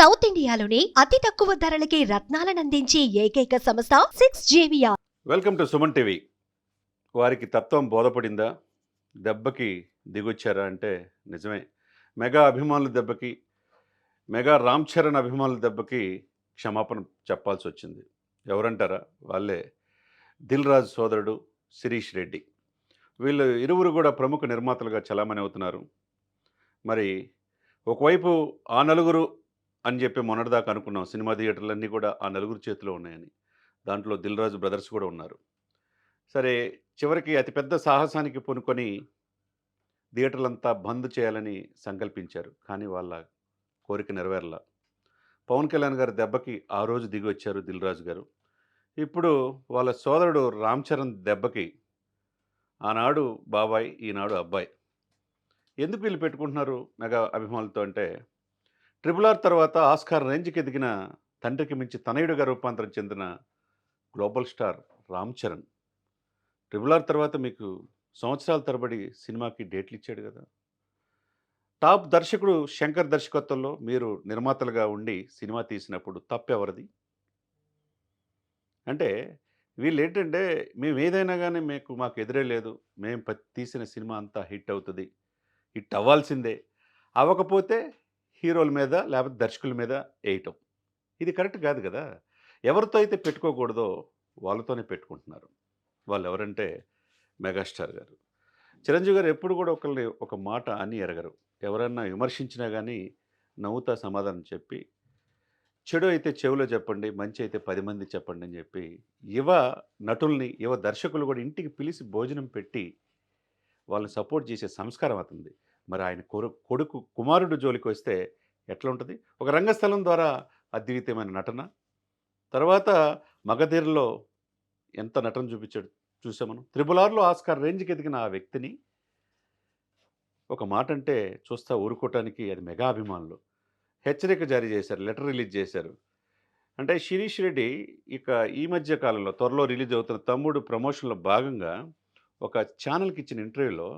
South ఇండియాలోని అతి తక్కువ ధరలకి రత్నాలనందించే ఏకైక సంస్థ 6JVR. Welcome to Suman TV. వారికి తత్వం బోధపడిందా? దెబ్బకి దిగొచ్చారా అంటే నిజమే. మెగా అభిమానుల దెబ్బకి, మెగా రామ్ చరణ్ అభిమానుల దెబ్బకి క్షమాపణ చెప్పాల్సి వచ్చింది. ఎవరంటారా? వాళ్ళే దిల్ రాజు సోదరుడు శిరీష్ రెడ్డి. వీళ్ళు ఇరువురు కూడా ప్రముఖ నిర్మాతలుగా చలామణి అవుతున్నారు. మరి ఒకవైపు ఆ నలుగురు అని చెప్పి మొన్నటిదాకా అనుకున్నాం. సినిమా థియేటర్లన్నీ కూడా ఆ నలుగురు చేతిలో ఉన్నాయని. దాంట్లో దిల్ రాజు బ్రదర్స్ కూడా ఉన్నారు. సరే, చివరికి అతిపెద్ద సాహసానికి పూనుకొని థియేటర్లంతా బంద్ చేయాలని సంకల్పించారు. కానీ వాళ్ళ కోరిక నెరవేరలా. పవన్ కళ్యాణ్ గారి దెబ్బకి ఆ రోజు దిగి వచ్చారు దిల్ రాజు గారు. ఇప్పుడు వాళ్ళ సోదరుడు రామ్ చరణ్ దెబ్బకి ఆనాడు బాబాయ్, ఈనాడు అబ్బాయి. ఎందుకు వీళ్ళు పెట్టుకుంటున్నారు మెగా అభిమానులతో అంటే, ట్రిపుల్ ఆర్ తర్వాత ఆస్కార్ రేంజ్కి ఎదిగిన తండ్రికి మించి తనయుడిగా రూపాంతరం చెందిన global star Ram Charan. Triple R తర్వాత మీకు సంవత్సరాల తరబడి సినిమాకి డేట్లు ఇచ్చాడు కదా. టాప్ దర్శకుడు శంకర్ దర్శకత్వంలో మీరు నిర్మాతలుగా ఉండి సినిమా తీసినప్పుడు తప్పెవరిది? అంటే వీళ్ళేంటంటే, మేము ఏదైనా కానీ మాకు ఎదురే లేదు, మేము తీసిన సినిమా అంతా హిట్ అవుతుంది, హిట్ అవ్వాల్సిందే, అవ్వకపోతే హీరోల మీద లేకపోతే దర్శకుల మీద వేయటం. ఇది కరెక్ట్ కాదు కదా. ఎవరితో అయితే పెట్టుకోకూడదో వాళ్ళతోనే పెట్టుకుంటున్నారు. వాళ్ళు ఎవరంటే మెగాస్టార్ గారు. చిరంజీవి గారు ఎప్పుడు కూడా ఒకళ్ళని ఒక మాట అని ఎరగరు. ఎవరన్నా విమర్శించినా కానీ నవ్వుతా సమాధానం చెప్పి, చెడు అయితే చెవిలో చెప్పండి, మంచి అయితే 10 మంది చెప్పండి అని చెప్పి యువ నటుల్ని, యువ దర్శకులు కూడా ఇంటికి పిలిచి భోజనం పెట్టి వాళ్ళని సపోర్ట్ చేసే సంస్కారం అవుతుంది. మరి ఆయన కొడుకు కుమారుడు జోలికి వస్తే ఎట్లా ఉంటుంది? ఒక రంగస్థలం ద్వారా అద్వితీయమైన నటన, తర్వాత మగధీరలో ఎంత నటన చూపించాడు చూసాం మనం. త్రిబుల్ ఆర్లో ఆస్కార్ రేంజ్కి ఎదిగిన ఆ వ్యక్తిని ఒక మాట అంటే చూస్తా ఊరుకోవటానికి అది మెగా అభిమానులు హెచ్చరిక జారీ చేశారు, లెటర్ రిలీజ్ చేశారు. అంటే శిరీష్ రెడ్డి ఇక ఈ మధ్య కాలంలో త్వరలో రిలీజ్ అవుతున్న తమ్ముడు ప్రమోషన్లో భాగంగా ఒక ఛానల్కి ఇచ్చిన ఇంటర్వ్యూలో,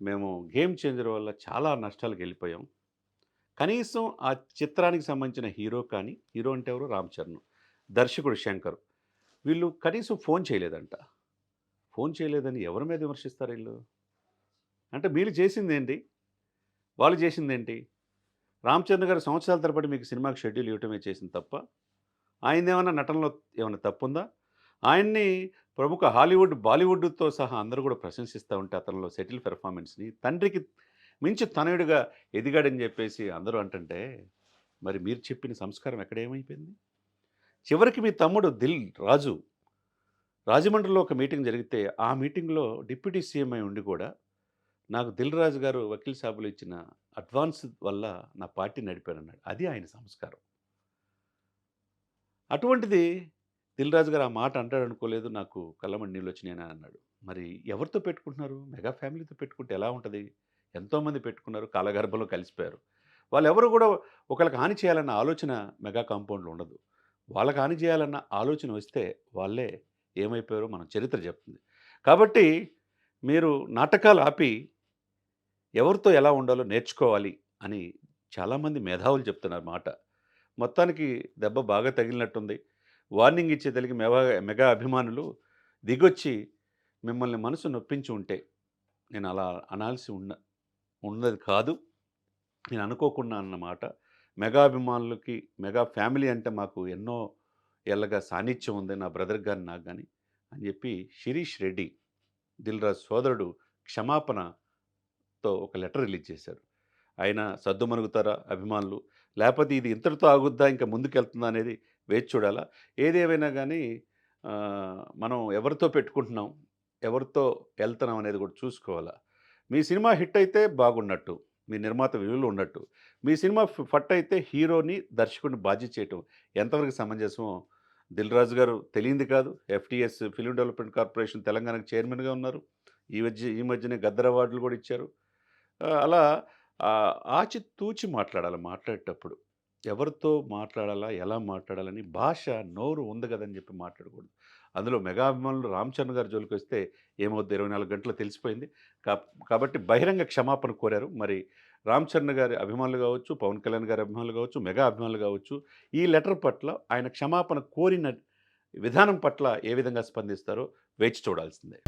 మేము గేమ్ చేంజర్ వల్ల చాలా నష్టాలకు వెళ్ళిపోయాం, కనీసం ఆ చిత్రానికి సంబంధించిన హీరో కానీ, హీరో అంటే ఎవరు? రామ్ చరణ్, దర్శకుడు శంకర్, వీళ్ళు కనీసం ఫోన్ చేయలేదంట. ఫోన్ చేయలేదని ఎవరి మీద విమర్శిస్తారు వీళ్ళు? అంటే వీళ్ళు చేసిందేంటి, వాళ్ళు చేసిందేంటి? రామ్ చరణ్ గారు సంవత్సరాల తరబడి మీకు సినిమాకి షెడ్యూల్ ఇవ్వటమే చేసింది తప్ప, ఆయనదేమన్నా నటనలో ఏమైనా తప్పుందా? ఆయన్ని ప్రముఖ హాలీవుడ్, బాలీవుడ్తో సహా అందరూ కూడా ప్రశంసిస్తూ ఉంటే అతనిలో సెటిల్ పెర్ఫార్మెన్స్ని, తండ్రికి మించి తనయుడిగా ఎదిగాడని చెప్పేసి అందరూ అంటుంటే, మరి మీరు చెప్పిన సంస్కారం ఎక్కడ ఏమైపోయింది? చివరికి మీ తమ్ముడు దిల్ రాజు రాజమండ్రిలో ఒక మీటింగ్ జరిగితే, ఆ మీటింగ్లో డిప్యూటీ సీఎం అయి ఉండి కూడా, నాకు దిల్ రాజు గారు వకీల్ సాబులు ఇచ్చిన అడ్వాన్స్ వల్ల నా పార్టీ నడిపానన్నాడు. అది ఆయన సంస్కారం. అటువంటిది దిల్ రాజు గారు ఆ మాట అంటాడు అనుకోలేదు, నాకు కళ్ళమని నీళ్ళు వచ్చినాయని అన్నాడు. మరి ఎవరితో పెట్టుకుంటున్నారు? మెగా ఫ్యామిలీతో పెట్టుకుంటే ఎలా ఉంటుంది? ఎంతోమంది పెట్టుకున్నారు, కాలగర్భంలో కలిసిపోయారు. వాళ్ళెవరు కూడా ఒకళ్ళకి హాని చేయాలన్న ఆలోచన మెగా కాంపౌండ్లో ఉండదు. వాళ్ళకి హాని చేయాలన్న ఆలోచన వస్తే వాళ్ళే ఏమైపోయారో మన చరిత్ర చెప్తుంది. కాబట్టి మీరు నాటకాలు ఆపి ఎవరితో ఎలా ఉండాలో నేర్చుకోవాలి అని చాలామంది మేధావులు చెప్తున్నారు మాట. మొత్తానికి దెబ్బ బాగా తగిలినట్టుంది. వార్నింగ్ ఇచ్చేదలిగి మెగా అభిమానులు దిగొచ్చి మిమ్మల్ని మనసు నొప్పించి ఉంటే, నేను అలా అనాల్సి ఉన్నది కాదు, నేను అనుకోకుండా అన్నమాట. మెగా అభిమానులకి, మెగా ఫ్యామిలీ అంటే మాకు ఎన్నో ఏళ్ళగా సాన్నిధ్యం ఉంది, నా బ్రదర్ కానీ నాకు కానీ అని చెప్పి శిరీష్ రెడ్డి, దిల్ రాజు సోదరుడు, క్షమాపణతో ఒక లెటర్ రిలీజ్ చేశారు. ఆయన సద్దుమణుగుతారా అభిమానులు, లేకపోతే ఇది ఇంతటితో ఆగుద్దా, ఇంకా ముందుకెళ్తుందా అనేది వేచి చూడాలా. ఏదేమైనా కానీ మనం ఎవరితో పెట్టుకుంటున్నాం, ఎవరితో వెళ్తున్నాం అనేది కూడా చూసుకోవాలా. మీ సినిమా హిట్ అయితే బాగున్నట్టు, మీ నిర్మాత విలువలు ఉన్నట్టు, మీ సినిమా ఫట్ అయితే హీరోని, దర్శకుడిని బాధ్యత చేయటం ఎంతవరకు సమంజసమో దిల్ రాజు గారు తెలియంది కాదు. ఎఫ్టీఎస్ ఫిల్మ్ డెవలప్మెంట్ కార్పొరేషన్ తెలంగాణకు చైర్మన్గా ఉన్నారు. ఈ మధ్యనే గద్దర్ అవార్డులు కూడా ఇచ్చారు. అలా ఆచితూచి మాట్లాడాలి. మాట్లాడేటప్పుడు ఎవరితో మాట్లాడాలా, ఎలా మాట్లాడాలని భాష, నోరు ఉంది కదని చెప్పి మాట్లాడకూడదు. అందులో మెగా అభిమానులు రామ్ చరణ్ గారి జోలికి వస్తే ఏమవుద్ది, 24 గంటల్లో తెలిసిపోయింది. కాబట్టి బహిరంగ క్షమాపణ కోరారు. మరి రామ్ చరణ్ గారి అభిమానులు కావచ్చు, పవన్ కళ్యాణ్ గారి అభిమానులు కావచ్చు, మెగా అభిమానులు కావచ్చు, ఈ లెటర్ పట్ల ఆయన క్షమాపణ కోరిన విధానం పట్ల ఏ విధంగా స్పందిస్తారో వేచి చూడాల్సిందే.